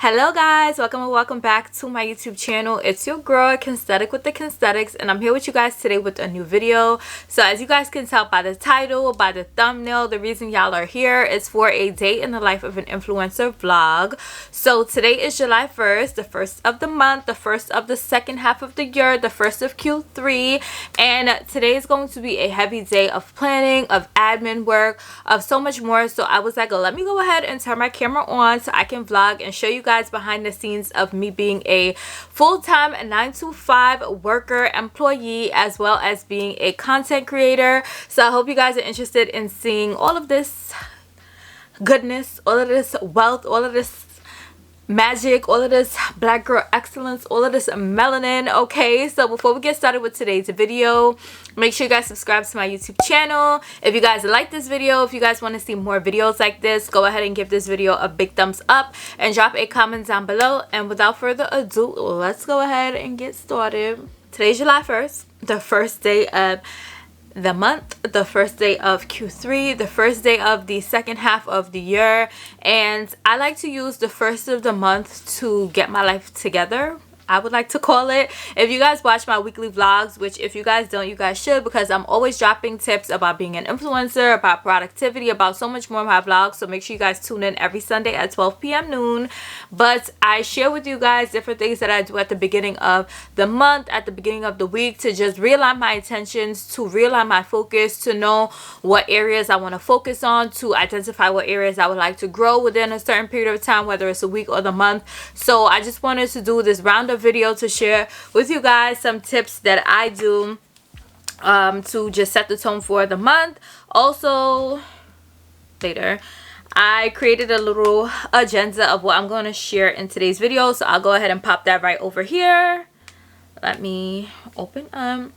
Hello guys, welcome and welcome back to my YouTube channel. It's your girl Kensthetic with the Kensthetics, and I'm here with you guys today with a new video. So as you guys can tell by the title, by the thumbnail, the reason y'all are here is for a day in the life of an influencer vlog. So today is July 1st, the first of the month, the first of the second half of the year, the first of Q3, and today is going to be a heavy day of planning, of admin work, of so much more. So I was like, let me go ahead and turn my camera on so I can vlog and show you guys behind the scenes of me being a full-time 9-to-5 worker employee, as well as being a content creator. So I hope you guys are interested in seeing all of this goodness, all of this wealth, all of this magic, all of this black girl excellence, all of this melanin. Okay, so before we get started with today's video, make sure you guys subscribe to my YouTube channel. If you guys like this video, if you guys want to see more videos like this, go ahead and give this video a big thumbs up and drop a comment down below. And without further ado, let's go ahead and get started. Today's July 1st, the first day of the month, the first day of Q3, the first day of the second half of the year, and I like to use the first of the month to get my life together, I would like to call it. If you guys watch my weekly vlogs, which if you guys don't, you guys should, because I'm always dropping tips about being an influencer, about productivity, about so much more in my vlogs. So make sure you guys tune in every Sunday at 12 p.m. noon. But I share with you guys different things that I do at the beginning of the month, at the beginning of the week, to just realign my intentions, to realign my focus, to know what areas I want to focus on, to identify what areas I would like to grow within a certain period of time, whether it's a week or the month. So I just wanted to do this roundup video to share with you guys some tips that I do to just set the tone for the month. Also, later I created a little agenda of what I'm going to share in today's video, so I'll go ahead and pop that right over here. Let me open and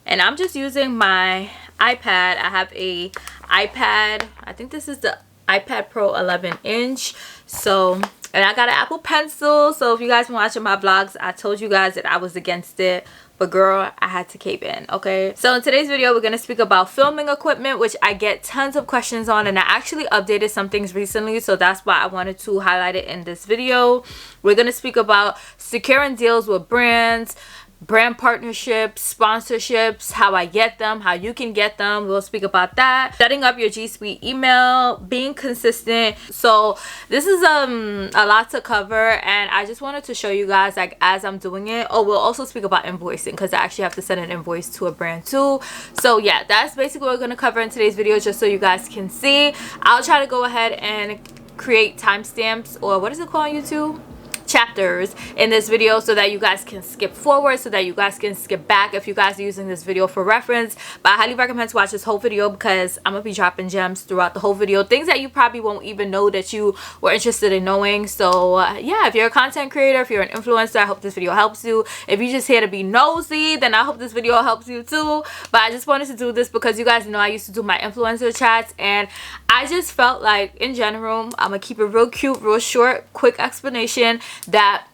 I'm just using my iPad. I have a iPad, I think this is the iPad Pro 11-inch. So, and I got an Apple Pencil. So if you guys been watching my vlogs, I told you guys that I was against it, but girl, I had to cave in. Okay, so in today's video we're going to speak about filming equipment, which I get tons of questions on, and I actually updated some things recently, so that's why I wanted to highlight it in this video. We're going to speak about securing deals with brands, brand partnerships, sponsorships, how I get them, how you can get them. We'll speak about that. Setting up your G Suite email, being consistent. So this is a lot to cover, and I just wanted to show you guys, like, as I'm doing it. Oh, we'll also speak about invoicing, because I actually have to send an invoice to a brand too. So yeah, that's basically what we're going to cover in today's video, just so you guys can see. I'll try to go ahead and create timestamps, or what is it called on YouTube? Chapters in this video, so that you guys can skip forward, so that you guys can skip back if you guys are using this video for reference. But I highly recommend to watch this whole video, because I'm gonna be dropping gems throughout the whole video, things that you probably won't even know that you were interested in knowing. So yeah, if you're a content creator, if you're an influencer, I hope this video helps you. If you're just here to be nosy, then I hope this video helps you too. But I just wanted to do this because you guys know I used to do my influencer chats, and I just felt like, in general, I'm gonna keep it real cute, real short, quick explanation, that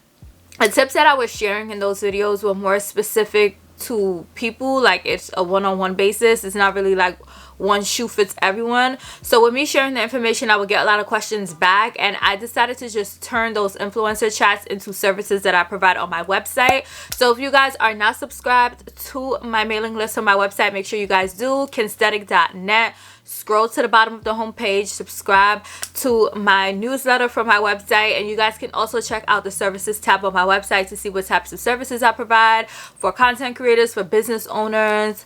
the tips that I was sharing in those videos were more specific to people. Like, it's a one-on-one basis. It's not really like one shoe fits everyone. So with me sharing the information, I would get a lot of questions back, and I decided to just turn those influencer chats into services that I provide on my website. So if you guys are not subscribed to my mailing list on my website, make sure you guys do. Kensthetic.net. Scroll to the bottom of the homepage, subscribe to my newsletter from my website, and you guys can also check out the services tab on my website to see what types of services I provide for content creators, for business owners.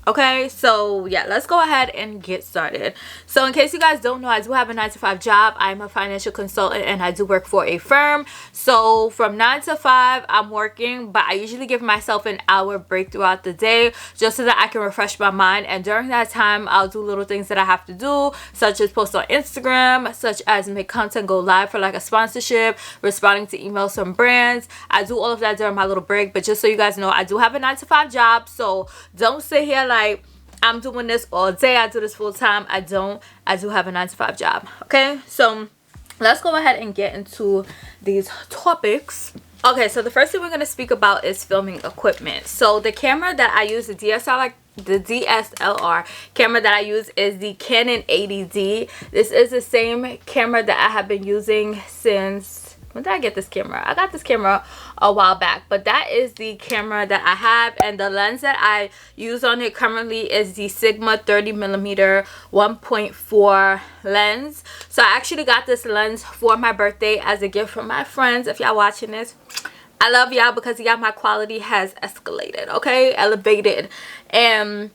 Okay, so yeah, let's go ahead and get started. So in case you guys don't know, I do have a 9-to-5 job. I'm a financial consultant, and I do work for a firm. So from 9 to 5 I'm working, but I usually give myself an hour break throughout the day, just so that I can refresh my mind. And during that time, I'll do little things that I have to do, such as post on Instagram, such as make content go live for like a sponsorship, responding to emails from brands. I do all of that during my little break. But just so you guys know, I do have a 9-to-5 job, so don't sit here like I'm doing this all day. I do this full time. I don't. I do have a 9-to-5 job. Okay, so let's go ahead and get into these topics. Okay, so the first thing we're going to speak about is filming equipment. So the camera that I use, the DSLR camera that I use, is the Canon 80D. This is the same camera that I have been using since when did I get this camera? I got this camera a while back, but that is the camera that I have, and the lens that I use on it currently is the Sigma 30mm 1.4 lens. So I actually got this lens for my birthday as a gift from my friends. If y'all watching this, I love y'all, because y'all, my quality has escalated, okay, elevated. And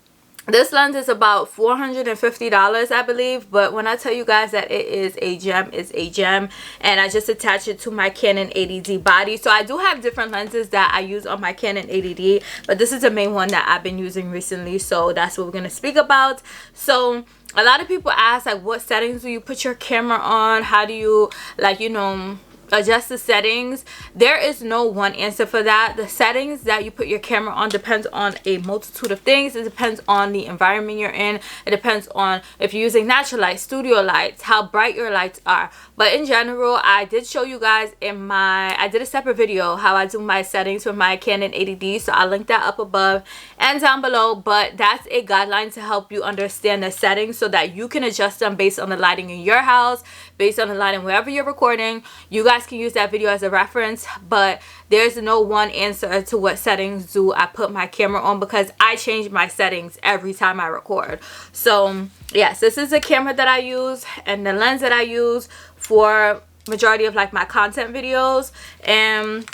this lens is about $450, I believe, but when I tell you guys that it is a gem, it's a gem. And I just attach it to my Canon 80D body. So I do have different lenses that I use on my Canon 80D, but this is the main one that I've been using recently, so that's what we're going to speak about. So a lot of people ask, like, what settings do you put your camera on? How do you, like, you know, adjust the settings? There is no one answer for that. The settings that you put your camera on depends on a multitude of things. It depends on the environment you're in. It depends on if you're using natural light, studio lights, how bright your lights are. But in general, I did show you guys in my, I did a separate video how I do my settings for my Canon 80D, so I'll link that up above and down below. But that's a guideline to help you understand the settings so that you can adjust them based on the lighting in your house, based on the lighting wherever you're recording. You guys can use that video as a reference, but there's no one answer to what settings do I put my camera on, because I change my settings every time I record. So yes, this is the camera that I use and the lens that I use for majority of like my content videos. And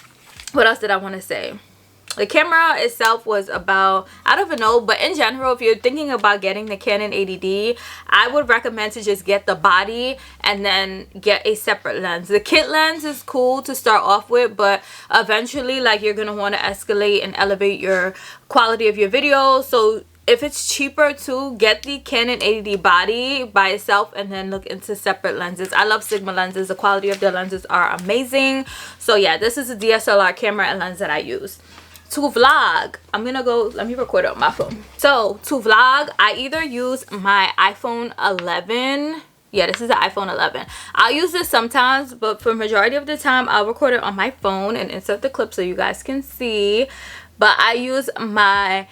what else did I want to say? The camera itself was about, I don't even know, but in general, if you're thinking about getting the Canon 80D, I would recommend to just get the body and then get a separate lens. The kit lens is cool to start off with, but eventually, like, you're gonna want to escalate and elevate your quality of your videos. So if it's cheaper to get the Canon 80D body by itself and then look into separate lenses. I love Sigma lenses. The quality of their lenses are amazing. So yeah, this is a DSLR camera and lens that I use. To vlog, I'm gonna go, let me record it on my phone. So to vlog, I either use my iPhone 11. Yeah, this is the iPhone 11. I'll use this sometimes, but for majority of the time, I'll record it on my phone and insert the clip so you guys can see. But I use my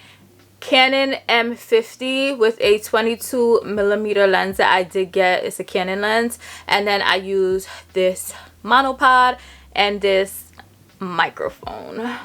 Canon M50 with a 22mm lens that I did get. It's a Canon lens. And then I use this monopod and this microphone.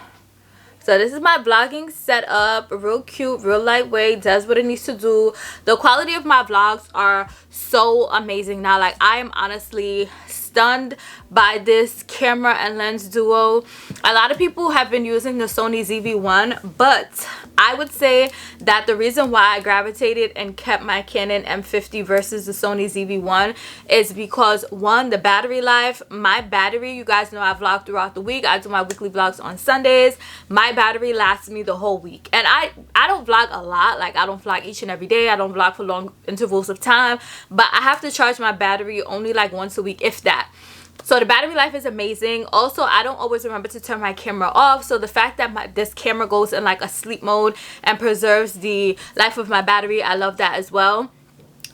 So this is my vlogging setup. Real cute, real lightweight, does what it needs to do. The quality of my vlogs are so amazing now. Like, I am honestly stunned by this camera and lens duo. A lot of people have been using the Sony ZV-1, but I would say that the reason why I gravitated and kept my Canon M50 versus the Sony ZV-1 is because, one, the battery life. My battery, you guys know I vlog throughout the week. I do my weekly vlogs on Sundays. My battery lasts me the whole week. And I don't vlog a lot. Like, I don't vlog each and every day. I don't vlog for long intervals of time. But I have to charge my battery only like once a week, if that. So the battery life is amazing. Also, I don't always remember to turn my camera off. So the fact that this camera goes in like a sleep mode and preserves the life of my battery, I love that as well.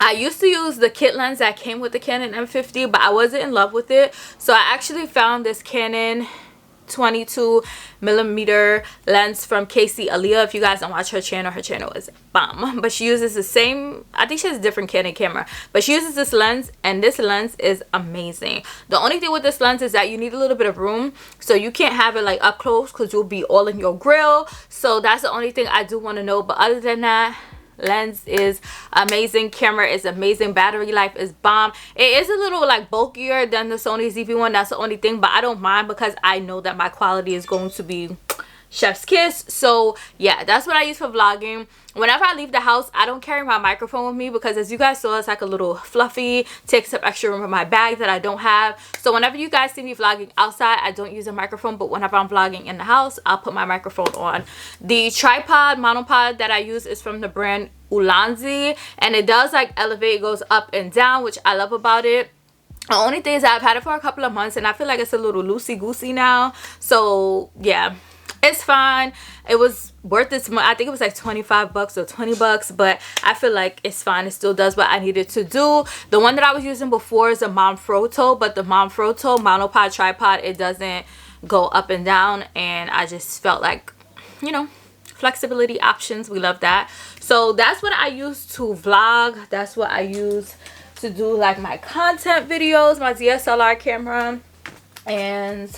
I used to use the kit lens that came with the Canon M50, but I wasn't in love with it. So I actually found this Canon 22mm lens from Casey Aaliyah. If you guys don't watch her channel is bomb. But she uses the same, I think she has a different Canon camera, but she uses this lens, and this lens is amazing. The only thing with this lens is that you need a little bit of room, so you can't have it like up close because you'll be all in your grill. So that's the only thing I do want to know. But other than that, lens is amazing, camera is amazing, battery life is bomb. It is a little like bulkier than the Sony ZV-1, that's the only thing, but I don't mind because I know that my quality is going to be chef's kiss. So yeah, that's what I use for vlogging. Whenever I leave the house, I don't carry my microphone with me because, as you guys saw, it's like a little fluffy, takes up extra room in my bag that I don't have. So whenever you guys see me vlogging outside, I don't use a microphone, but whenever I'm vlogging in the house, I'll put my microphone on. The tripod monopod that I use is from the brand Ulanzi, and it does like elevate, it goes up and down, which I love about it. The only thing is I've had it for a couple of months and I feel like it's a little loosey-goosey now. So yeah, it's fine. It was worth this money. I think it was like 25 bucks or 20 bucks, but I feel like it's fine. It still does what I needed to do. The one that I was using before is a Manfrotto, but the Manfrotto monopod tripod, it doesn't go up and down, and I just felt like, you know, flexibility options, we love that. So that's what I use to vlog. That's what I use to do like my content videos, my DSLR camera. And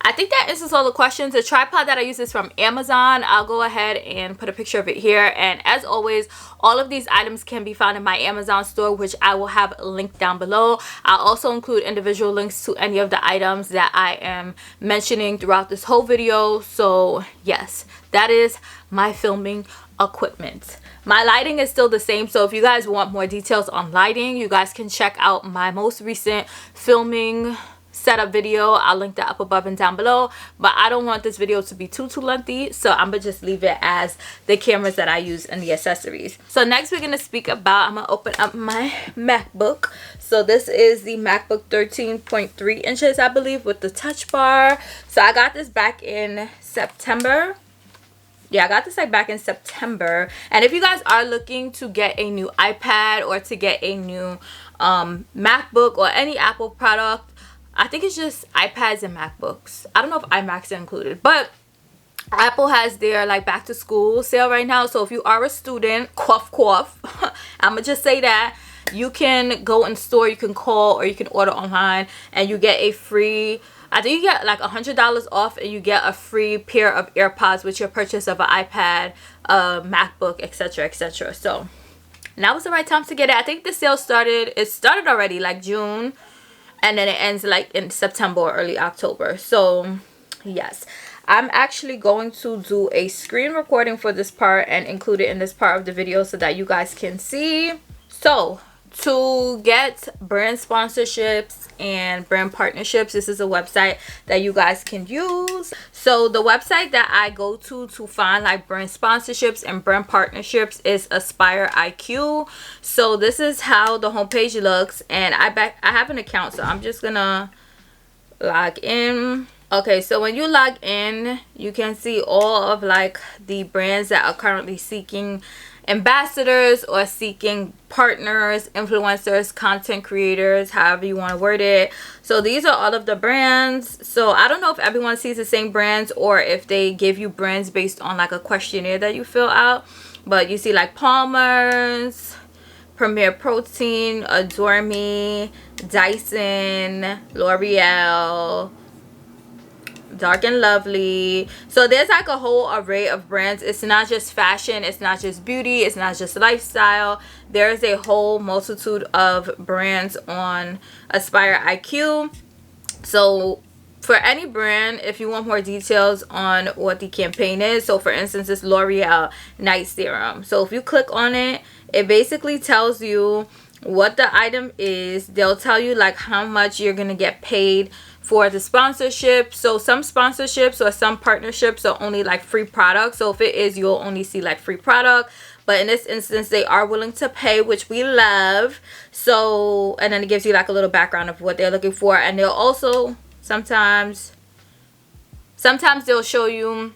I think that answers all the questions. The tripod that I use is from Amazon. I'll go ahead and put a picture of it here. And as always, all of these items can be found in my Amazon store, which I will have linked down below. I'll also include individual links to any of the items that I am mentioning throughout this whole video. So yes, that is my filming equipment. My lighting is still the same, so if you guys want more details on lighting, you guys can check out my most recent filming setup video. I'll link that up above and down below, but I don't want this video to be too lengthy, so I'm gonna just leave it as the cameras that I use and the accessories. So next we're gonna speak about, I'm gonna open up my MacBook. So this is the MacBook 13.3 inches, I believe, with the touch bar. So I got this back in September. Yeah, I got this like back in September. And if you guys are looking to get a new iPad or to get a new MacBook or any Apple product, I think it's just iPads and MacBooks. I don't know if iMacs are included, but Apple has their like back to school sale right now. So if you are a student, cough cough, I'm gonna just say that you can go in store, you can call, or you can order online, and you get a free, I think you get like $100 off, and you get a free pair of AirPods with your purchase of an iPad, MacBook, etc, etc. So now is the right time to get it. I think the sale started, it started already like June, and then it ends like in September or early October. So yes, I'm actually going to do a screen recording for this part and include it in this part of the video so that you guys can see. So to get brand sponsorships and brand partnerships, this is a website that you guys can use. So the website that I go to find like brand sponsorships and brand partnerships is Aspire IQ. So this is how the homepage looks, and I have an account, so I'm just gonna log in. Okay, so when you log in, you can see all of like the brands that are currently seeking ambassadors or seeking partners, influencers, content creators, however you want to word it. So these are all of the brands. So I don't know if everyone sees the same brands or if they give you brands based on like a questionnaire that you fill out, but you see like Palmer's, Premier Protein, Adore Me, Dyson, L'Oreal, Dark and Lovely. So there's like a whole array of brands. It's not just fashion, it's not just beauty, it's not just lifestyle. There's a whole multitude of brands on Aspire IQ. So for any brand, if you want more details on what the campaign is, so for instance, it's L'Oreal Night Serum. So if you click on it, it basically tells you what the item is. They'll tell you like how much you're gonna get paid for the sponsorship. So some sponsorships or some partnerships are only like free products. So if it is, you'll only see like free product. But in this instance, they are willing to pay, which we love. So, and then it gives you like a little background of what they're looking for. And they'll also sometimes they'll show you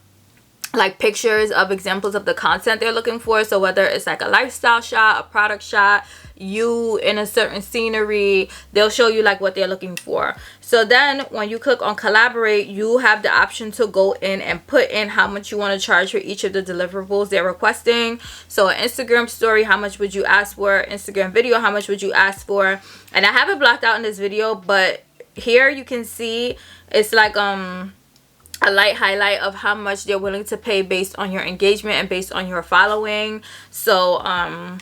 like pictures of examples of the content they're looking for. So whether it's like a lifestyle shot, a product shot, you in a certain scenery, they'll show you like what they're looking for. So then when you click on collaborate, you have the option to go in and put in how much you want to charge for each of the deliverables they're requesting. So an Instagram story, how much would you ask for? Instagram video, how much would you ask for? And I have it blocked out in this video, but here you can see it's like a light highlight of how much they're willing to pay based on your engagement and based on your following. So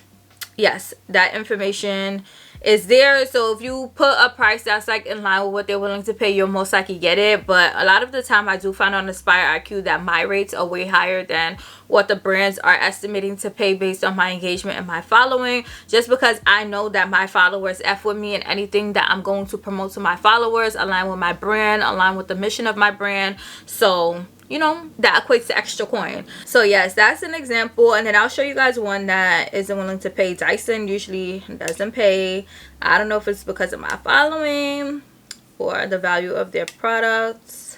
yes, that information is there. So if you put a price that's like in line with what they're willing to pay, you'll most likely get it. But a lot of the time I do find on Aspire IQ that my rates are way higher than what the brands are estimating to pay based on my engagement and my following, just because I know that my followers F with me, and anything that I'm going to promote to my followers align with my brand, align with the mission of my brand. So you know, that equates to extra coin. So yes, that's an example. And then I'll show you guys one that isn't willing to pay. Dyson usually doesn't pay. I don't know if it's because of my following or the value of their products,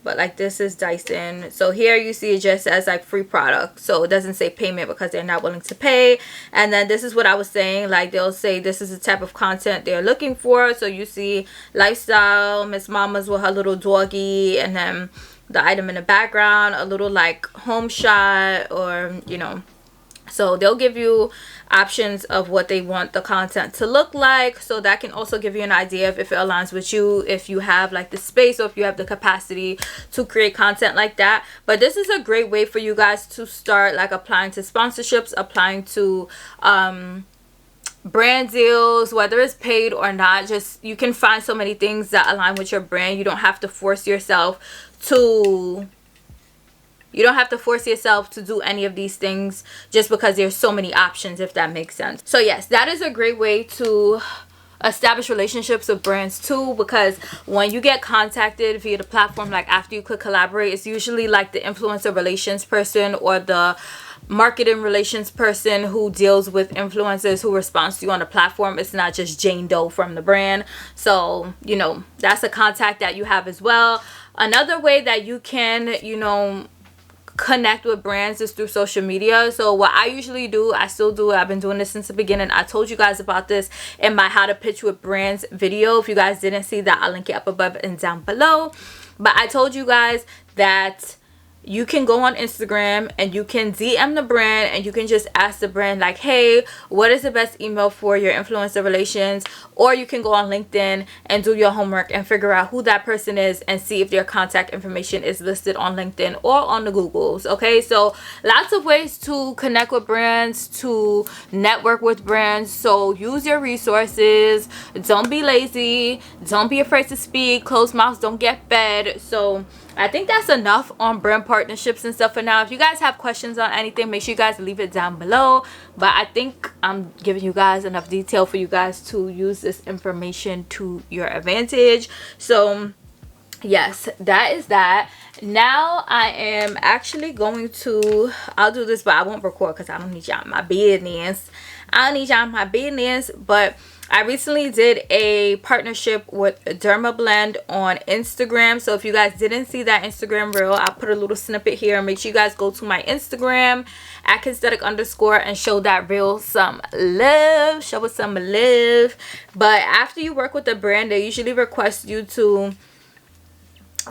but like this is Dyson. So here you see it just as like free product, so it doesn't say payment because they're not willing to pay. And then this is what I was saying, like they'll say this is the type of content they're looking for. So you see lifestyle, Miss Mama's with her little doggy, and then the item in the background, a little like home shot, or you know, So they'll give you options of what they want the content to look like. So that can also give you an idea of if it aligns with you, if you have like the space or if you have the capacity to create content like that. But this is a great way for you guys to start like applying to sponsorships, applying to brand deals, whether it's paid or not. Just, you can find so many things that align with your brand. You don't have to force yourself to do any of these things just because there's so many options, if that makes sense. So yes, that is a great way to establish relationships with brands too, because when you get contacted via the platform, like after you click collaborate, it's usually like the influencer relations person or the marketing relations person who deals with influencers who responds to you on the platform. It's not just Jane Doe from the brand. So, you know, that's a contact that you have as well. Another way that you can, you know, connect with brands is through social media. So what I usually do, I still do it, I've been doing this since the beginning. I told you guys about this in my how to pitch with brands video. If you guys didn't see that, I'll link it up above and down below. But I told you guys that you can go on Instagram and you can DM the brand and you can just ask the brand like, hey, what is the best email for your influencer relations? Or you can go on LinkedIn and do your homework and figure out who that person is and see if their contact information is listed on LinkedIn or on the Googles. Okay, so lots of ways to connect with brands, to network with brands. So use your resources. Don't be lazy. Don't be afraid to speak. Closed mouths don't get fed. So I think that's enough on brand partnerships and stuff for now. If you guys have questions on anything, make sure you guys leave it down below. But I think I'm giving you guys enough detail for you guys to use this information to your advantage. So yes, that is that. Now I am actually going to, I'll do this, but I won't record because I don't need y'all in my business. I don't need y'all in my business. But I recently did a partnership with Dermablend on Instagram. So if you guys didn't see that Instagram reel, I'll put a little snippet here. Make sure you guys go to my Instagram at Kensthetic_ and show that reel some love. Show it some love. But after you work with the brand, they usually request you to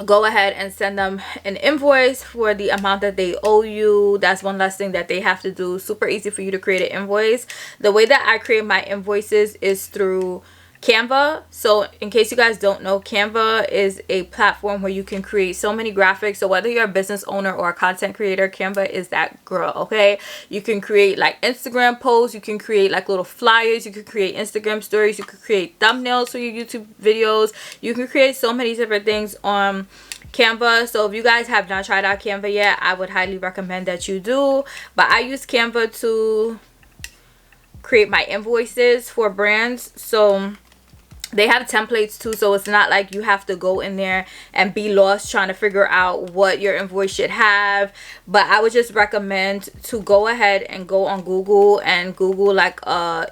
go ahead and send them an invoice for the amount that they owe you. That's one last thing that they have to do. Super easy for you to create an invoice. The way that I create my invoices is through Canva. So in case you guys don't know, Canva is a platform where you can create so many graphics. So whether you're a business owner or a content creator, Canva is that girl. Okay, you can create like Instagram posts, you can create like little flyers, you can create Instagram stories, you can create thumbnails for your YouTube videos, you can create so many different things on Canva. So if you guys have not tried out Canva yet, I would highly recommend that you do. But I use Canva to create my invoices for brands. So they have templates too, so it's not like you have to go in there and be lost trying to figure out what your invoice should have. But I would just recommend to go ahead and go on Google and Google like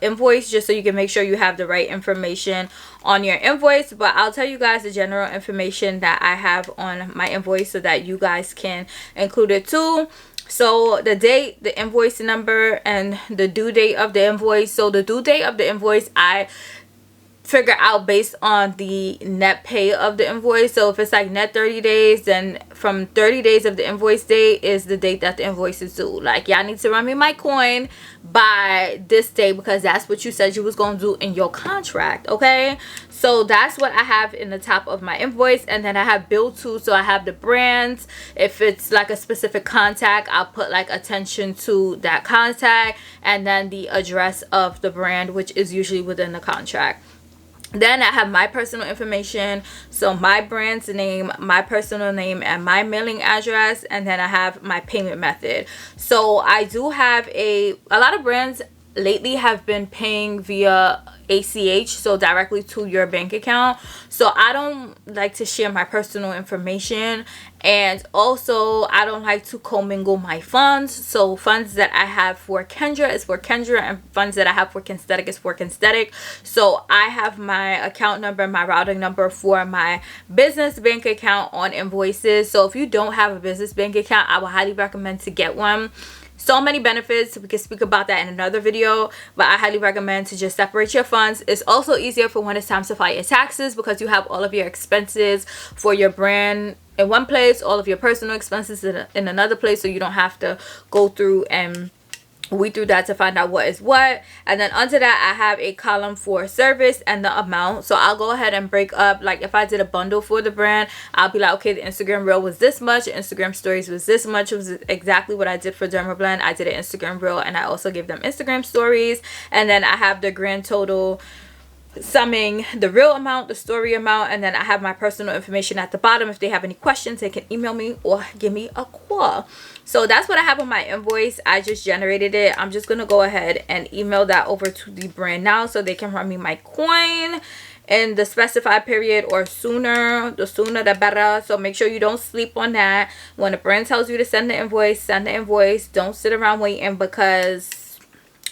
invoice, just so you can make sure you have the right information on your invoice. But I'll tell you guys the general information that I have on my invoice so that you guys can include it too. So the date, the invoice number, and the due date of the invoice. So the due date of the invoice, I figure out based on the net pay of the invoice. So if it's like net 30 days, then from 30 days of the invoice date is the date that the invoice is due. Like, y'all need to run me my coin by this day because that's what you said you was gonna do in your contract. Okay, so that's what I have in the top of my invoice. And then I have bill to, so I have the brands. If it's like a specific contact, I'll put like attention to that contact, and then the address of the brand, which is usually within the contract. Then I have my personal information, so my brand's name, my personal name, and my mailing address. And then I have my payment method. So I do have a lot of brands lately have been paying via ACH, so directly to your bank account. So I don't like to share my personal information, and also I don't like to commingle my funds. So funds that I have for Kendra is for Kendra, and funds that I have for Kensthetic is for Kensthetic. So I have my account number, my routing number for my business bank account on invoices. So if you don't have a business bank account, I would highly recommend to get one. So many benefits. We can speak about that in another video, but I highly recommend to just separate your funds. It's also easier for when it's time to file your taxes because you have all of your expenses for your brand in one place, all of your personal expenses in another place, so you don't have to go through and we do that to find out what is what. And then under that I have a column for service and the amount. So I'll go ahead and break up, like if I did a bundle for the brand, I'll be like, okay, the Instagram reel was this much, the Instagram stories was this much. It was exactly what I did for Dermablend. I did an Instagram reel and I also gave them Instagram stories. And then I have the grand total summing the real amount, the story amount, and then I have my personal information at the bottom. If they have any questions, they can email me or give me a call. So that's what I have on my invoice. I just generated it. I'm just gonna go ahead and email that over to the brand now so they can run me my coin in the specified period or sooner. The sooner the better. So make sure you don't sleep on that. When the brand tells you to send the invoice, send the invoice. Don't sit around waiting, because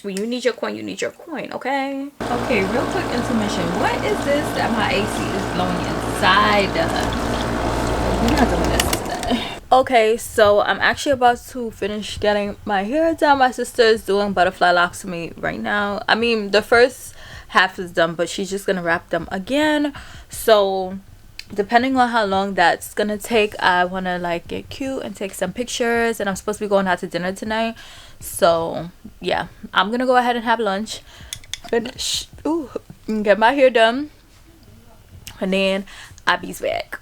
when you need your coin, you need your coin, okay? Okay, real quick intermission. What is this that my AC is blowing inside? We're not doing this today. Okay, so I'm actually about to finish getting my hair done. My sister is doing butterfly locks for me right now. I mean, the first half is done, but she's just gonna wrap them again. So depending on how long that's gonna take, I want to like get cute and take some pictures, and I'm supposed to be going out to dinner tonight. So yeah, I'm gonna go ahead and have lunch, finish, and get my hair done, and then I'll be back.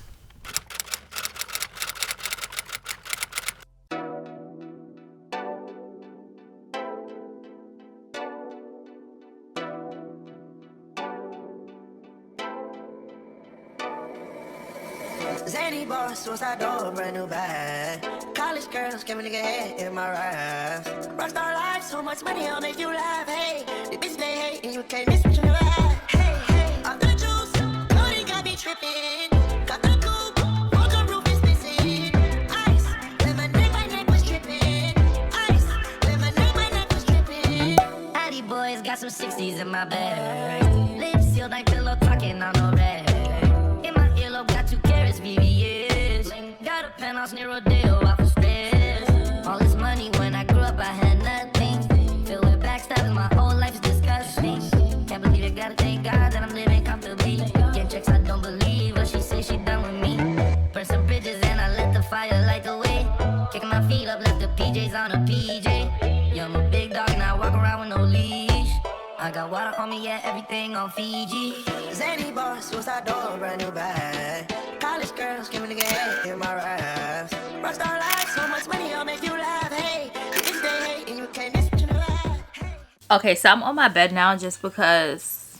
Zany boss, suicide door, brand new bag. College girls, give me nigga head in my raps. Rockstar life, so much money, I'll make you laugh. Hey, the bitch they hate, and you can't miss what you never had. Hey, hey, I'm the juice, Cody got me tripping. Got the coupe, walker roof is missing. Ice, lemonade, my neck was tripping. Ice, lemonade, my neck was tripping. Addy boys got some 60s in my bag. Lips sealed like pillow talking on no red. Got 2 carats, VVS. Got a penthouse near Rodeo, out for stress. All this money, when I grew up, I had nothing. Filled with backstabbing, my whole life is disgusting. Can't believe it, gotta thank God that I'm living comfortably. Getting checks, I don't believe what she say, she done with me. Burn some bridges and I let the fire light the way. Kicking my feet up, left the PJs on a PJ. Yeah, I'm a big dog and I walk around with no leash. I got water on me, yeah, everything on Fiji. Zany boss, suicide door, brand new bag. College girls, give me nigga head in my raps. Rockstar life, so much money, I'll make you laugh. Hey, bitch they hate, and you can't miss what you never had. Okay, so I'm on my bed now just because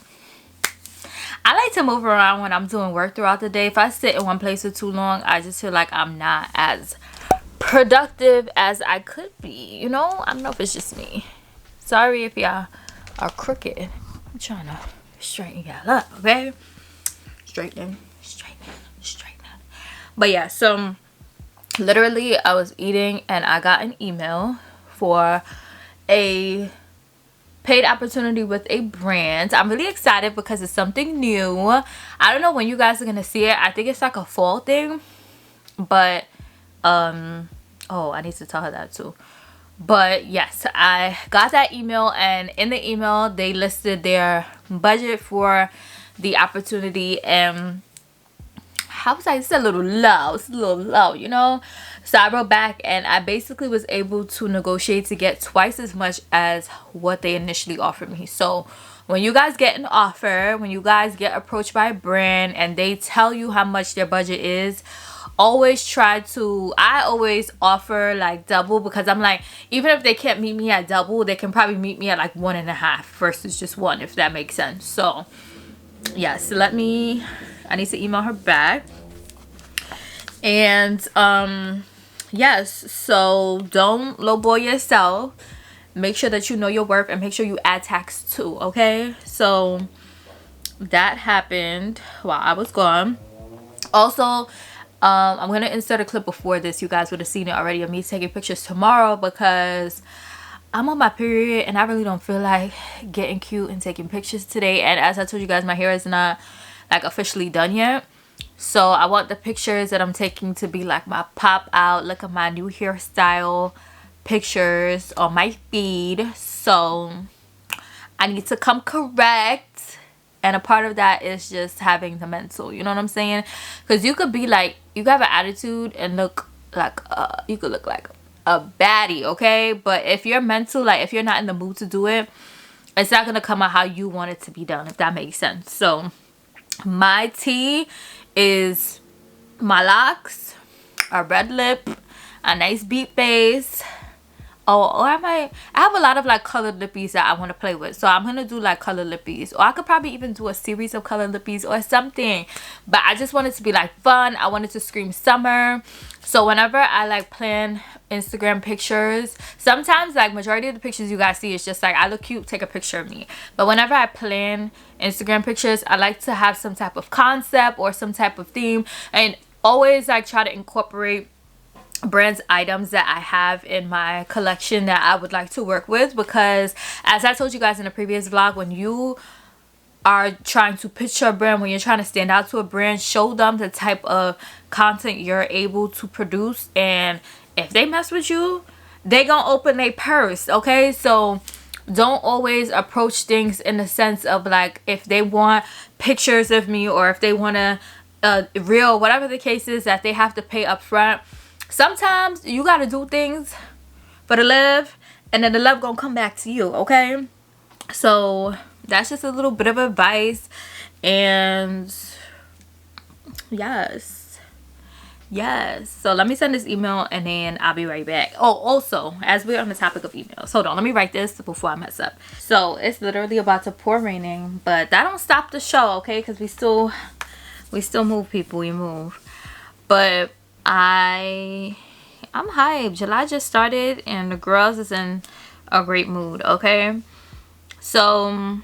I like to move around when I'm doing work throughout the day. If I sit in one place for too long, I just feel like I'm not as productive as I could be. You know, I don't know if it's just me. Sorry if y'all are crooked. I'm trying to straighten y'all up, okay? Straightening. But yeah, so literally I was eating and I got an email for a paid opportunity with a brand. I'm really excited because it's something new. I don't know when you guys are gonna see it. I think it's like a fall thing, but oh, I need to tell her that too. But yes, I got that email, and in the email they listed their budget for the opportunity, and I was like, it's a little low, you know. So I wrote back and I basically was able to negotiate to get twice as much as what they initially offered me. So when you guys get an offer, when you guys get approached by a brand and they tell you how much their budget is, always try to, I always offer like double, because I'm like, even if they can't meet me at double, they can probably meet me at like 1.5 versus just 1, if that makes sense. So yes, I need to email her back. And yes, so don't lowball yourself. Make sure that you know your worth, and make sure you add tax too, okay? So that happened while I was gone. Also, I'm gonna insert a clip before this. You guys would have seen it already of me taking pictures tomorrow, because I'm on my period and I really don't feel like getting cute and taking pictures today. And as I told you guys, my hair is not like officially done yet, so I want the pictures that I'm taking to be like my pop out, look at my new hairstyle pictures on my feed. So I need to come correct, and a part of that is just having the mental, you know what I'm saying? Because you could be like, you could have an attitude and look like you could look like a baddie, okay? But if you're mental, like if you're not in the mood to do it, it's not gonna come out how you want it to be done, if that makes sense. So my tea is my locks, a red lip, a nice beat face. Oh, or I have a lot of like colored lippies that I want to play with, so I'm gonna do like colored lippies, or I could probably even do a series of colored lippies or something. But I just want it to be like fun. I want it to scream summer. So whenever I like plan Instagram pictures, sometimes like majority of the pictures you guys see is just like I look cute, take a picture of me. But whenever I plan Instagram pictures, I like to have some type of concept or some type of theme, and always like try to incorporate brands items that I have in my collection that I would like to work with. Because as I told you guys in a previous vlog, when you are trying to pitch your brand, when you're trying to stand out to a brand, show them the type of content you're able to produce, and if they mess with you, they gonna open their purse, okay? So don't always approach things in the sense of like, if they want pictures of me, or if they want a reel, whatever the case is, that they have to pay up front. Sometimes you gotta do things for the love, and then the love gonna come back to you, okay? So that's just a little bit of advice. And yes, so let me send this email and then I'll be right back. Oh, also, as we're on the topic of emails, hold on, let me write this before I mess up. So it's literally about to pour raining, but that don't stop the show, okay? Because we still move, people, we move. But I'm hyped. July just started and the girls is in a great mood, okay? So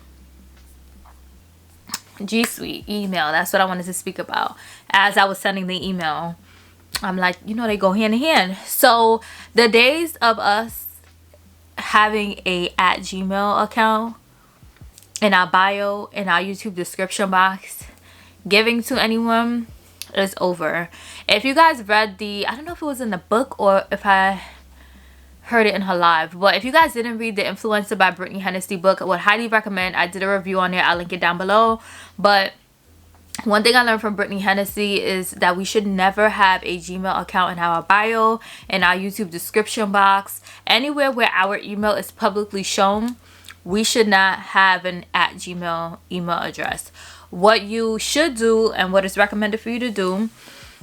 G Suite email, that's what I wanted to speak about. As I was sending the email, I'm like, you know, they go hand in hand. So the days of us having a @Gmail account in our bio, in our YouTube description box, giving to anyone, is over. If you guys read the, I don't know if it was in the book or if I heard it in her live, but if you guys didn't read the Influencer by Brittany Hennessy book, I would highly recommend. I did a review on there, I'll link it down below. But one thing I learned from Brittany Hennessy is that we should never have a Gmail account in our bio, in our YouTube description box, anywhere where our email is publicly shown. We should not have an @Gmail email address. What you should do, and what is recommended for you to do,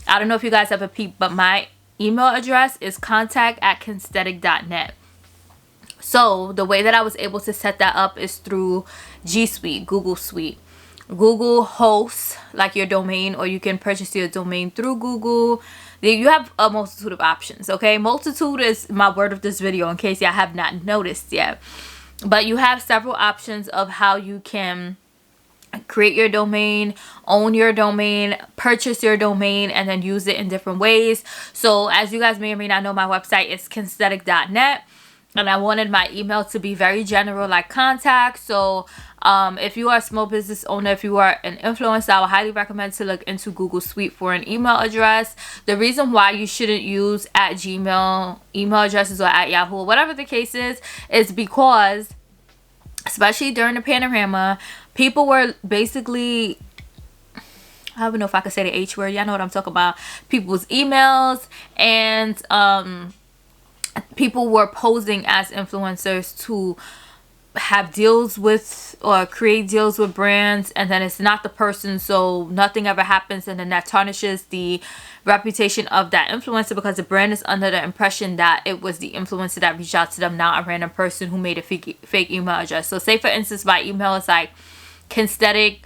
I don't know if you guys ever peeped, but my email address is contact@kensthetic.net. So the way that I was able to set that up is through G Suite, Google Suite. Google hosts like your domain, or you can purchase your domain through Google. You have a multitude of options, okay? Multitude is my word of this video in case y'all have not noticed yet. But you have several options of how you can create your domain, own your domain, purchase your domain, and then use it in different ways. So as you guys may or may not know, my website is kensthetic.net, and I wanted my email to be very general, like contact. So if you are a small business owner, if you are an influencer, I would highly recommend to look into Google Suite for an email address. The reason why you shouldn't use @Gmail email addresses or @Yahoo, whatever the case is because especially during the panorama, people were basically, I don't know if I could say the H word, y'all know what I'm talking about, people's emails, and people were posing as influencers to have deals with or create deals with brands, and then it's not the person, so nothing ever happens, and then that tarnishes the reputation of that influencer because the brand is under the impression that it was the influencer that reached out to them, not a random person who made a fake email address. So say for instance my email is like Kensthetic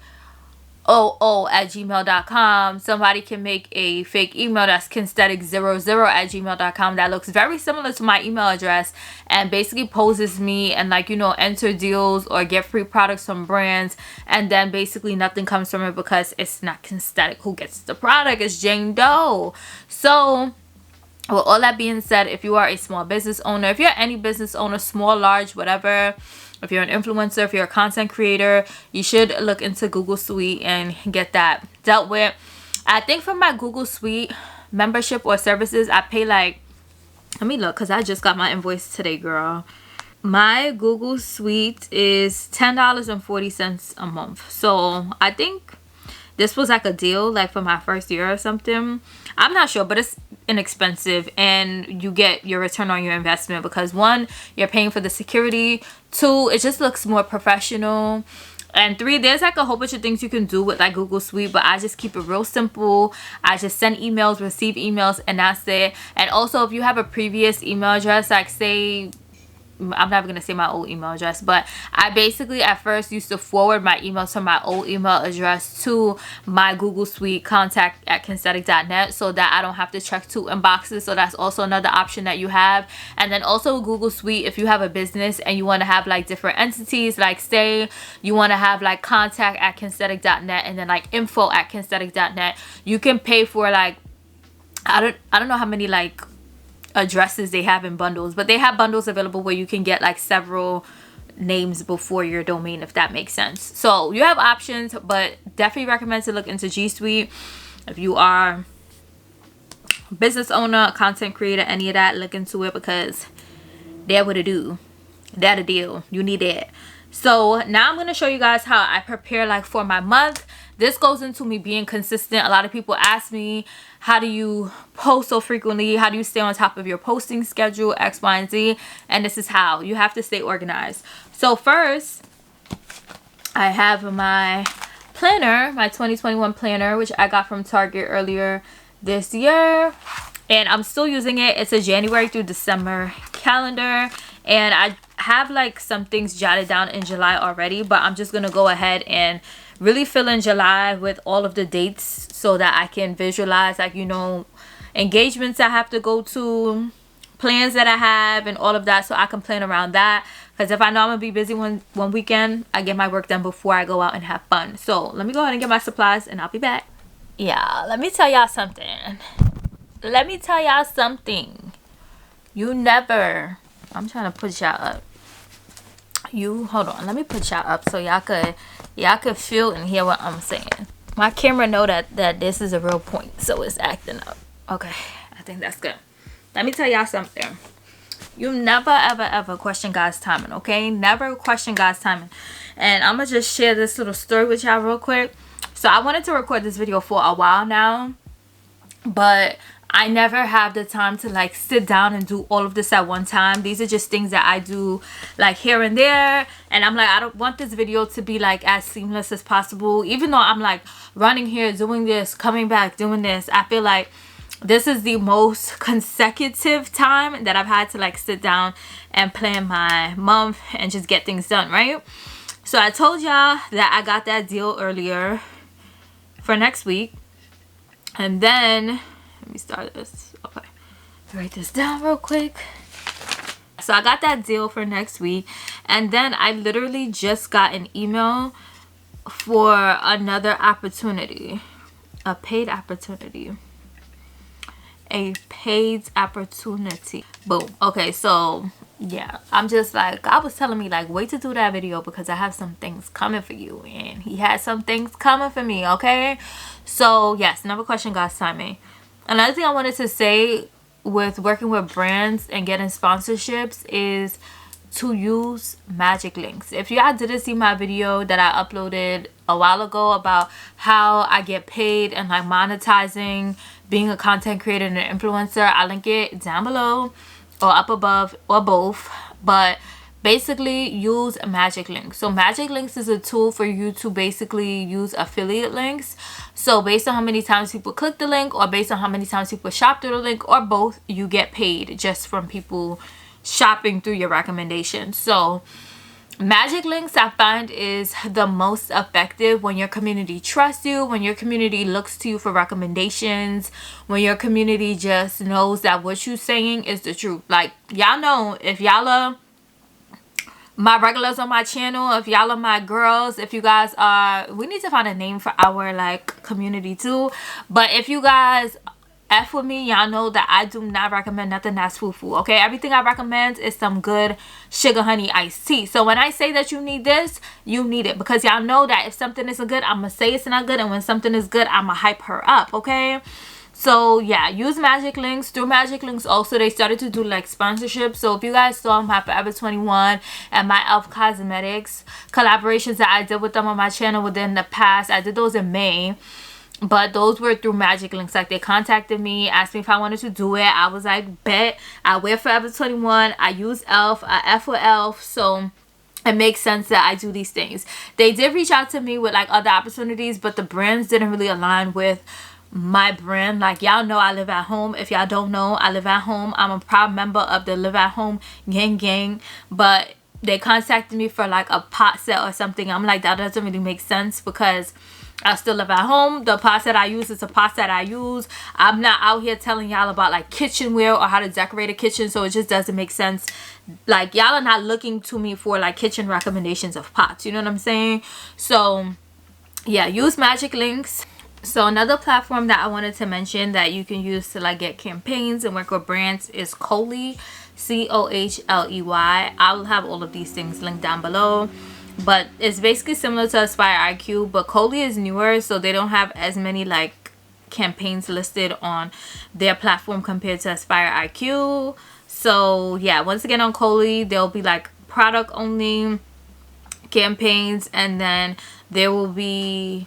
@gmail.com. Somebody can make a fake email that's Kensthetic00 @gmail.com that looks very similar to my email address and basically poses me and, like, you know, enter deals or get free products from brands, and then basically nothing comes from it because it's not Kensthetic who gets the product, it's Jane Doe. So with all that being said, if you are a small business owner, if you're any business owner, small, large, whatever, if you're an influencer, if you're a content creator, you should look into Google Suite and get that dealt with. I think for my Google Suite membership or services, I pay like, let me look because I just got my invoice today, girl. My Google Suite is $10.40 a month. So I think This was like a deal, like for my first year or something. I'm not sure, but it's inexpensive, and you get your return on your investment because 1, you're paying for the security, 2, it just looks more professional, and 3, there's like a whole bunch of things you can do with like Google Suite, but I just keep it real simple. I just send emails, receive emails, and that's it. And also, if you have a previous email address, like say, I'm never gonna say my old email address, but I basically at first used to forward my emails from my old email address to my Google Suite contact@kensthetic.net, so that I don't have to check 2 inboxes. So that's also another option that you have. And then also Google Suite, if you have a business and you want to have like different entities, like say you want to have like contact@kensthetic.net and then like info@kensthetic.net, you can pay for like I don't know how many like addresses they have in bundles, but they have bundles available where you can get like several names before your domain, if that makes sense. So you have options, but definitely recommend to look into G Suite if you are a business owner, a content creator, any of that. Look into it because they're what to do. That a deal. You need it. So now I'm going to show you guys how I prepare like for my month. This goes into me being consistent. A lot of people ask me, how do you post so frequently? How do you stay on top of your posting schedule, X, Y, and Z? And this is how. You have to stay organized. So first, I have my planner, my 2021 planner, which I got from Target earlier this year. And I'm still using it. It's a January through December calendar. And I have like some things jotted down in July already, but I'm just going to go ahead and really fill in July with all of the dates so that I can visualize, like, you know, engagements I have to go to, plans that I have, and all of that, so I can plan around that. Because if I know I'm going to be busy one weekend, I get my work done before I go out and have fun. So let me go ahead and get my supplies and I'll be back. Yeah, let me tell y'all something. You never... I'm trying to put y'all up. Hold on, let me put y'all up so y'all could feel and hear what I'm saying. My camera know that this is a real point, so it's acting up. Okay, I think that's good. Let me tell y'all something. You never ever question God's timing, okay? Never question God's timing. And I'm gonna just share this little story with y'all real quick. So I wanted to record this video for a while now, but I never have the time to like sit down and do all of this at one time. These are just things that I do like here and there. And I'm like, I don't want this video to be like as seamless as possible. Even though I'm like running here, doing this, coming back, doing this, I feel like this is the most consecutive time that I've had to like sit down and plan my month and just get things done, right? So I told y'all that I got that deal earlier for next week. And then... let me start this. Okay, write this down real quick. So I got that deal for next week, and then I literally just got an email for another opportunity, a paid opportunity. Boom. Okay, so yeah, I'm just like, God was telling me like, wait to do that video because I have some things coming for you, and he has some things coming for me. Okay, so yes, never question God's timing. Another thing I wanted to say with working with brands and getting sponsorships is to use magic links. If y'all didn't see my video that I uploaded a while ago about how I get paid and like monetizing being a content creator and an influencer, I'll link it down below or up above or both. But basically use magic links. So magic links is a tool for you to basically use affiliate links. So based on how many times people click the link, or based on how many times people shop through the link, or both, you get paid just from people shopping through your recommendations. So magic links, I find, is the most effective when your community trusts you, when your community looks to you for recommendations, when your community just knows that what you're saying is the truth. Like, y'all know, if y'all are my regulars on my channel, if y'all are my girls, if you guys are, we need to find a name for our like community too, but if you guys F with me, y'all know that I do not recommend nothing that's foo-foo, okay? Everything I recommend is some good sugar honey iced tea. So when I say that you need this, you need it, because y'all know that if something isn't good, I'm gonna say it's not good, and when something is good, I'm gonna hype her up, okay? So yeah, use Magic Links. Through Magic Links also, they started to do like sponsorship. So if you guys saw my Forever 21 and my Elf Cosmetics collaborations that I did with them on my channel within the past, I did those in May. But those were through Magic Links. Like, they contacted me, asked me if I wanted to do it. I was like, bet. I wear Forever 21. I use Elf. I F with Elf. So it makes sense that I do these things. They did reach out to me with like other opportunities, but the brands didn't really align with my brand. Like, y'all know I live at home. If y'all don't know, I live at home. I'm a proud member of the Live at Home gang. But they contacted me for like a pot set or something. I'm like, that doesn't really make sense because I still live at home. The pot that I use is a pot that I use. I'm not out here telling y'all about like kitchenware or how to decorate a kitchen, so it just doesn't make sense. Like, y'all are not looking to me for like kitchen recommendations of pots, you know what I'm saying? So yeah, use Magic Links. So another platform that I wanted to mention that you can use to like get campaigns and work with brands is Coley, Cohley. I'll have all of these things linked down below. But it's basically similar to Aspire IQ, but Coley is newer, so they don't have as many like campaigns listed on their platform compared to Aspire IQ. So yeah, once again on Coley, there'll be like product only campaigns, and then there will be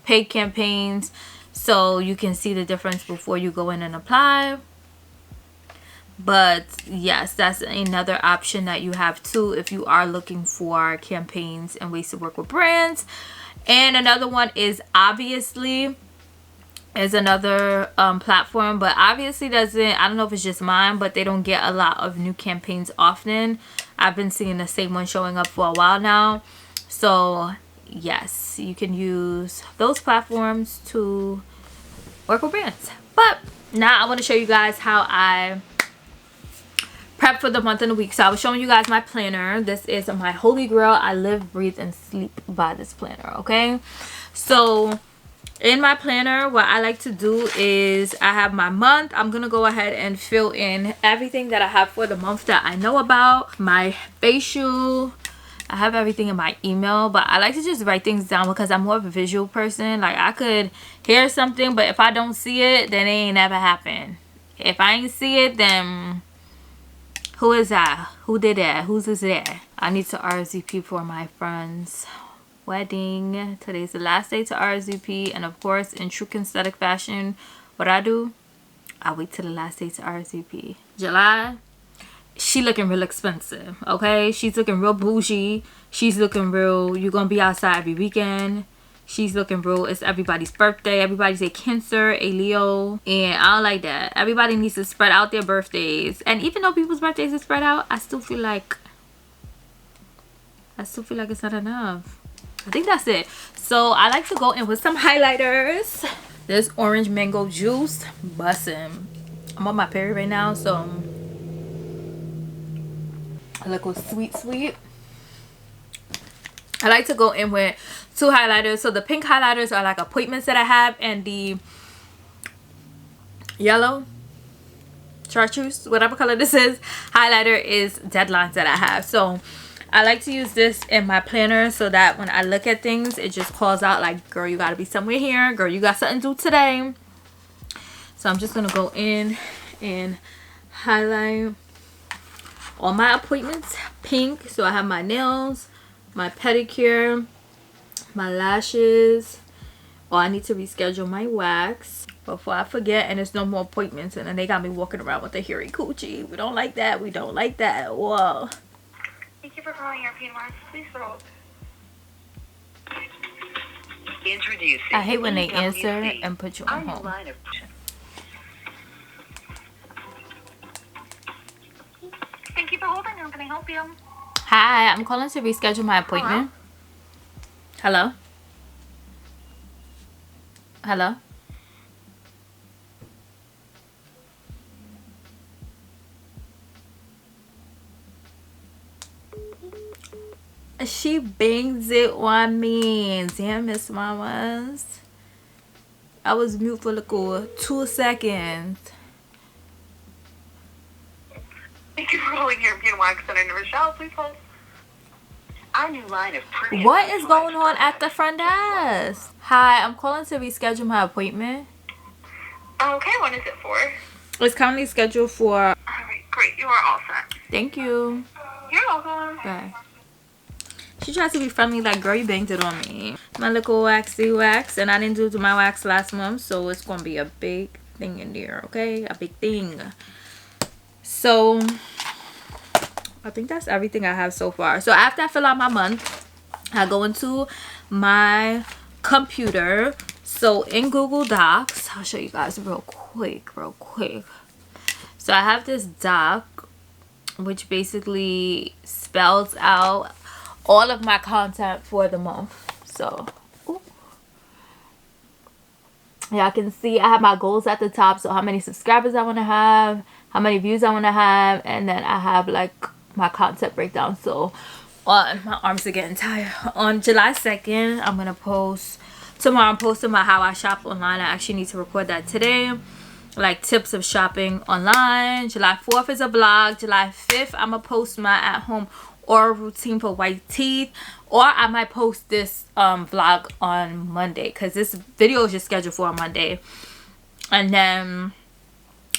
paid campaigns, so you can see the difference before you go in and apply. But yes, that's another option that you have too if you are looking for campaigns and ways to work with brands. And another one is Obviously, is another platform, but Obviously doesn't, I don't know if it's just mine, but they don't get a lot of new campaigns often. I've been seeing the same one showing up for a while now. So yes, you can use those platforms to work with brands. But now I want to show you guys how I prep for the month and the week. So I was showing you guys my planner. This is my holy grail. I live, breathe, and sleep by this planner, okay? So in my planner, what I like to do is I have my month. I'm gonna go ahead and fill in everything that I have for the month that I know about. My facial, I have everything in my email, but I like to just write things down because I'm more of a visual person. Like, I could hear something, but if I don't see it, then it ain't never happened. If I ain't see it, then who is that? Who did that? Who's this there? I need to RSVP for my friend's wedding. Today's the last day to RSVP, and of course, in true Kensthetic fashion, what I do, I wait till the last day to RSVP. July, she looking real expensive, okay? She's looking real bougie. She's looking real, you're gonna be outside every weekend. She's looking real, it's everybody's birthday. Everybody's a Cancer, a Leo, and I don't like that. Everybody needs to spread out their birthdays. And even though people's birthdays are spread out, I still feel like it's not enough. I think that's it. So I like to go in with some highlighters. This orange mango juice, bussin'. I'm on my period right now, so I look with sweet. I like to go in with two highlighters. So the pink highlighters are like appointments that I have, and the yellow chartreuse, whatever color this is, highlighter is deadlines that I have. So I like to use this in my planner so that when I look at things, it just calls out like, girl, you gotta be somewhere here. Girl, you got something to do today. So I'm just gonna go in and highlight all my appointments pink. So I have my nails, my pedicure, my lashes. Oh, I need to reschedule my wax before I forget, and there's no more appointments, and then they got me walking around with a hairy coochie. We don't like that. We don't like that. Whoa. Thank you for calling European Wax. Please hold. Introducing. I hate when they answer and put you on hold. Thank you for holding. How can I help you? Hi, I'm calling to reschedule my appointment. Hello? Hello? She bangs it on me. Damn, Miss Mamas. I was mute for like 2 seconds. Thank you for calling European Wax Center in Rochelle. Please hold. Our new line of premium. What is going on at the front desk? Hi, I'm calling to reschedule my appointment. Okay, when is it for? It's currently scheduled for... Alright, great. You are all set. Thank you. You're welcome. Bye. She tries to be friendly like, girl, you banged it on me. My little waxy wax, and I didn't do my wax last month, so it's gonna be a big thing in there, okay? A big thing. So I think that's everything I have so far. So after I fill out my month, I go into my computer. So in Google Docs, I'll show you guys real quick. So I have this doc which basically spells out all of my content for the month. So yeah, I can see I have my goals at the top. So how many subscribers I want to have, how many views I want to have, and then I have like my content breakdown. So my arms are getting tired. On July 2nd, I'm gonna post. Tomorrow I'm posting my how I shop online. I actually need to record that today, like tips of shopping online. July 4th is a vlog. July 5th I'm gonna post my at home oral routine for white teeth, or I might post this vlog on Monday, because this video is just scheduled for a Monday, and then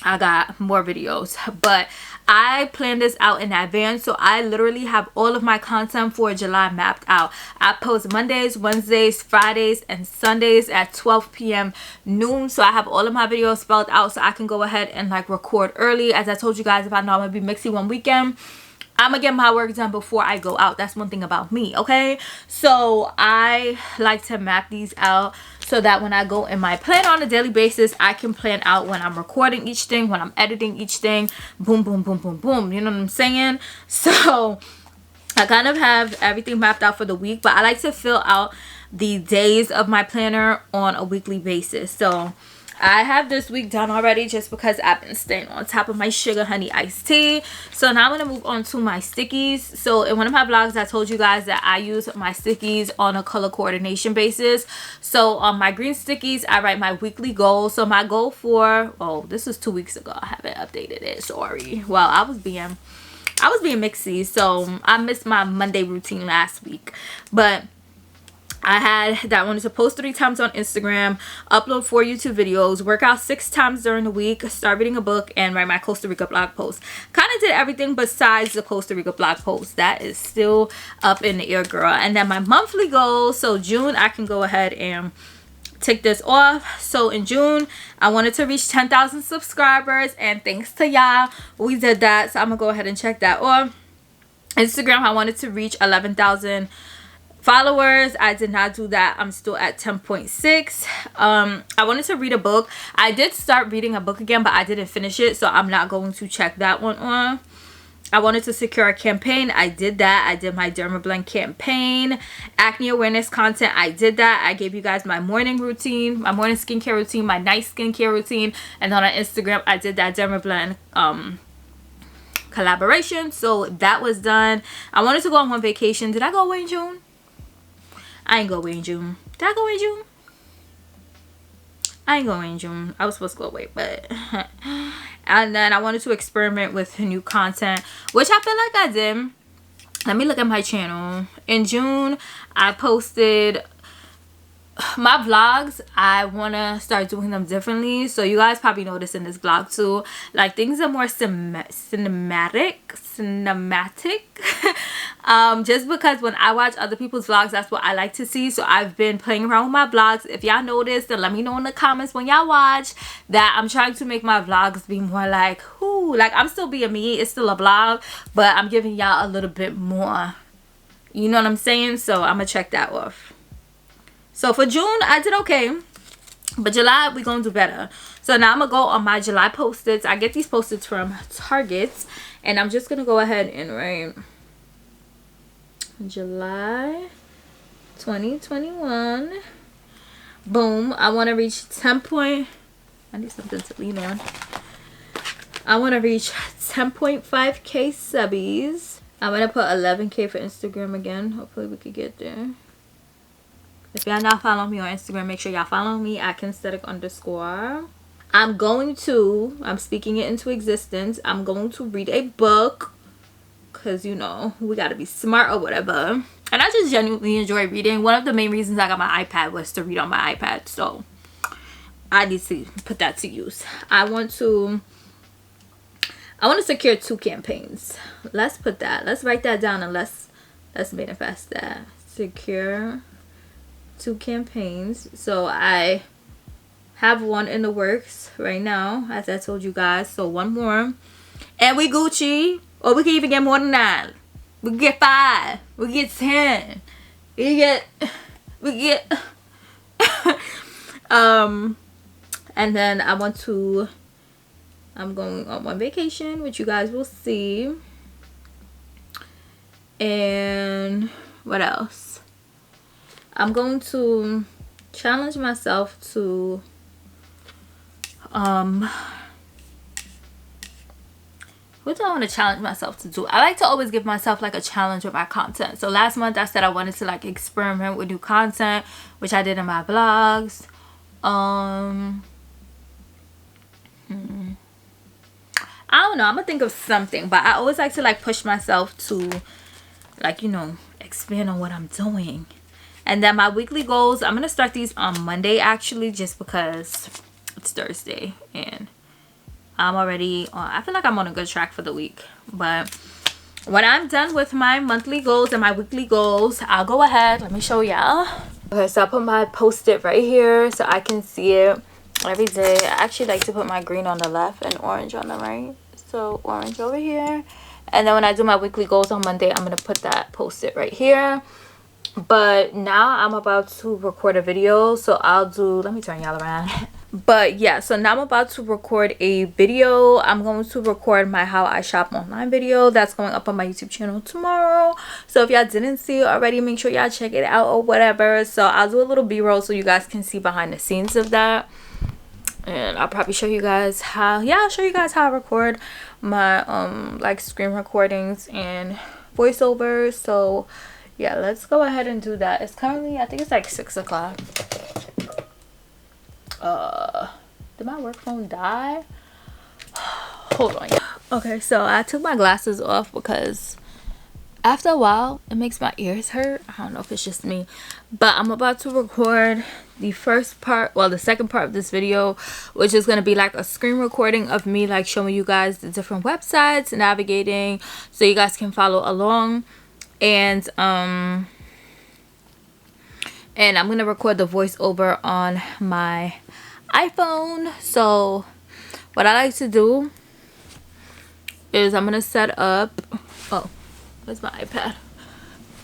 I got more videos. But I planned this out in advance, so I literally have all of my content for July mapped out. I post Mondays, Wednesdays, Fridays, and Sundays at 12 p.m. noon. So I have all of my videos spelled out, so I can go ahead and like record early. As I told you guys, if I know I'm gonna be mixy one weekend, I'm gonna get my work done before I go out. That's one thing about me, okay? So I like to map these out so that when I go in my plan on a daily basis, I can plan out when I'm recording each thing, when I'm editing each thing. Boom, boom, boom, boom, boom. You know what I'm saying? So I kind of have everything mapped out for the week, but I like to fill out the days of my planner on a weekly basis. So I have this week done already just because I've been staying on top of my sugar honey iced tea. So now I'm going to move on to my stickies. So in one of my vlogs, I told you guys that I use my stickies on a color coordination basis. So on my green stickies, I write my weekly goals. So my goal for, oh, this is 2 weeks ago. I haven't updated it. Sorry. Well, I was being mixy. So I missed my Monday routine last week. But I had that one to post 3 times on Instagram, upload 4 YouTube videos, work out 6 times during the week, start reading a book, and write my Costa Rica blog post. Kind of did everything besides the Costa Rica blog post. That is still up in the air, girl. And then my monthly goals. So June, I can go ahead and take this off. So in June, I wanted to reach 10,000 subscribers, and thanks to y'all, we did that. So I'm gonna go ahead and check that off. Instagram, I wanted to reach 11,000 followers. I did not do that. I'm still at 10.6. I wanted to read a book. I did start reading a book again, but I didn't finish it, so I'm not going to check that one on. I wanted to secure a campaign. I did that. I did my Dermablend campaign. Acne awareness content, I did that. I gave you guys my morning routine, my morning skincare routine, my night skincare routine, and then on Instagram I did that Dermablend collaboration. So that was done. I wanted to go on one vacation. Did I go away in June? I ain't go away in June. Did I go away in June? I ain't going in June. I was supposed to go away, but and then I wanted to experiment with new content, which I feel like I did. Let me look at my channel. In June, I posted my vlogs. I want to start doing them differently, so you guys probably noticed in this vlog too, like things are more cinematic just because when I watch other people's vlogs, that's what I like to see. So I've been playing around with my vlogs. If y'all noticed, then let me know in the comments when y'all watch that I'm trying to make my vlogs be more like, whoo, like I'm still being me, it's still a vlog, but I'm giving y'all a little bit more, you know what I'm saying? So I'm gonna check that off. So for June, I did okay. But July, we're going to do better. So now I'm going to go on my July post-its. I get these post-its from Target. And I'm just going to go ahead and write July 2021. Boom. I want to reach 10 point. I need something to lean on. I want to reach 10.5k subbies. I'm going to put 11k for Instagram again. Hopefully we could get there. If y'all not following me on Instagram, make sure y'all follow me at Kensthetic_. I'm speaking it into existence. I'm going to read a book, because, you know, we got to be smart or whatever. And I just genuinely enjoy reading. One of the main reasons I got my iPad was to read on my iPad. So I need to put that to use. I want to secure 2 campaigns. Let's put that. Let's write that down and let's manifest that. Secure 2 campaigns. So I have 1 in the works right now, as I told you guys. So 1 more, and we Gucci. Or we can even get more than that. We can get 5. We can get 10. We get and then I'm going on 1 vacation, which you guys will see. And what else? I'm going to challenge myself to what do I want to challenge myself to do? I like to always give myself like a challenge with my content. So last month I said I wanted to like experiment with new content, which I did in my vlogs. I don't know, I'm gonna think of something, but I always like to like push myself to like, you know, expand on what I'm doing. And then my weekly goals, I'm gonna start these on Monday actually, just because it's Thursday and I'm already on, I feel like I'm on a good track for the week. But when I'm done with my monthly goals and my weekly goals, I'll go ahead, let me show y'all. Okay, so I put my post-it right here so I can see it every day. I actually like to put my green on the left and orange on the right. So orange over here. And then when I do my weekly goals on Monday, I'm going to put that post-it right here. But now I'm about to record a video, so I'll do, let me turn y'all around. But yeah, so now I'm about to record a video. I'm going to record my how I shop online video that's going up on my YouTube channel tomorrow. So if y'all didn't see it already, make sure y'all check it out or whatever. So I'll do a little b-roll so you guys can see behind the scenes of that. And I'll probably show you guys how, yeah, I'll show you guys how I record my like screen recordings and voiceovers. So yeah, let's go ahead and do that. It's currently, I think it's like 6 o'clock. Did my work phone die? Hold on. Okay, so I took my glasses off because after a while it makes my ears hurt. I don't know if it's just me, but I'm about to record the first part, well, the second part of this video, which is going to be like a screen recording of me like showing you guys the different websites, navigating, so you guys can follow along. And I'm gonna record the voiceover on my iPhone. So what I like to do is I'm gonna set up, oh, where's my iPad?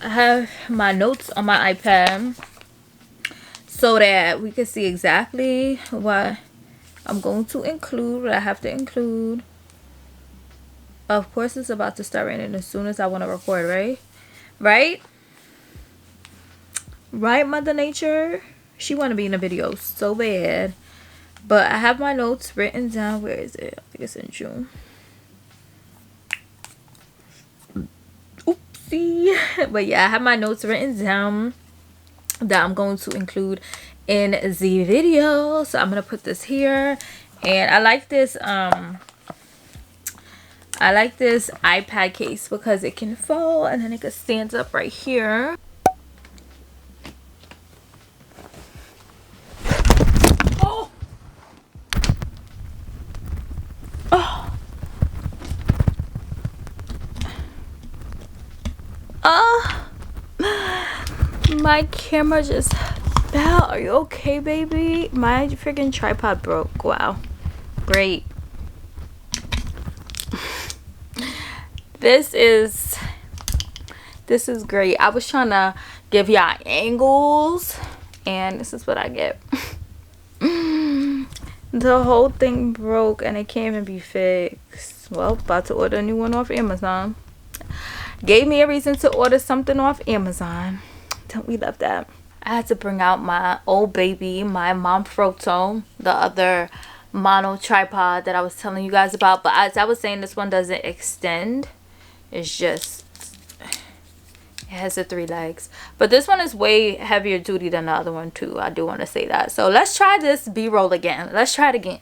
I have my notes on my iPad so that we can see exactly what I'm going to include, what I have to include. Of course it's about to start raining as soon as I want to record, right, Mother Nature? She want to be in a video so bad. But I have my notes written down. Where is it? I think it's in June. Oopsie. But yeah, I have my notes written down that I'm going to include in the video. So I'm going to put this here. And I like this iPad case because it can fold and then it can stand up right here. My camera just fell. Are you okay, baby? My freaking tripod broke. Wow. Great. This is great. I was trying to give y'all angles and this is what I get. The whole thing broke and it can't even be fixed. Well, about to order a new one off Amazon. Gave me a reason to order something off Amazon. Don't we love that? I had to bring out my old baby, my Manfrotto, the other mono tripod that I was telling you guys about. But as I was saying, this one doesn't extend. It's just, it has the 3 legs. But this one is way heavier duty than the other one too. I do want to say that. So let's try this B-roll again. Let's try it again.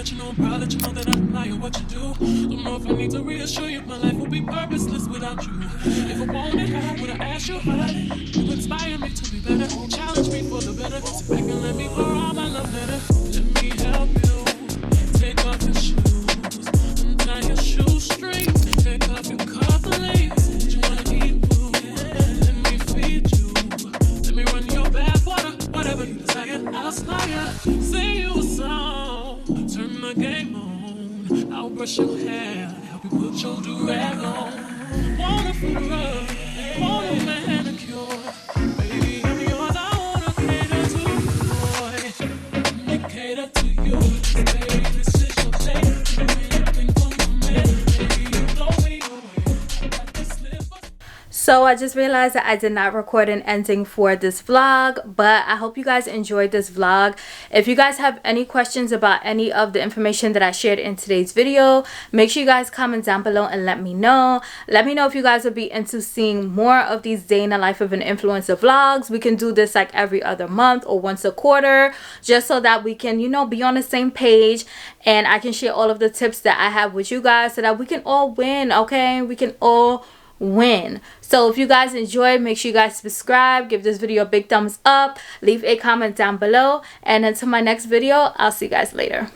let you know I'm proud, let you know that I admire what you do. Don't know if I need to reassure you, my life will be purposeless without you. If I wanted, would I ask you how? You inspire me to be better, challenge me for the better. Sit back and let me pour out my love letter. Let me help you. Take off your shoes, untie your shoestrings. Take off your cufflinks. You wanna eat food? Let me feed you. Let me run your bath water, whatever you desire. I'll aspire. Sing you a song, turn the game on. I'll brush your hair, help you put your do-rag on. Want a foot rub, want a manicure. Baby, I'm yours. I wanna cater to you, boy. Let me cater to you, baby. This is your day. Do anything for my man. Baby, you blow me away. I got this slipper. So I just realized that I did not record an ending for this vlog, but I hope you guys enjoyed this vlog. If you guys have any questions about any of the information that I shared in today's video, make sure you guys comment down below and let me know. Let me know if you guys would be into seeing more of these day in the life of an influencer vlogs. We can do this like every other month or once a quarter, just so that we can, you know, be on the same page and I can share all of the tips that I have with you guys so that we can all win, okay? We can all win. So if you guys enjoyed, make sure you guys subscribe, give this video a big thumbs up, leave a comment down below, and until my next video, I'll see you guys later.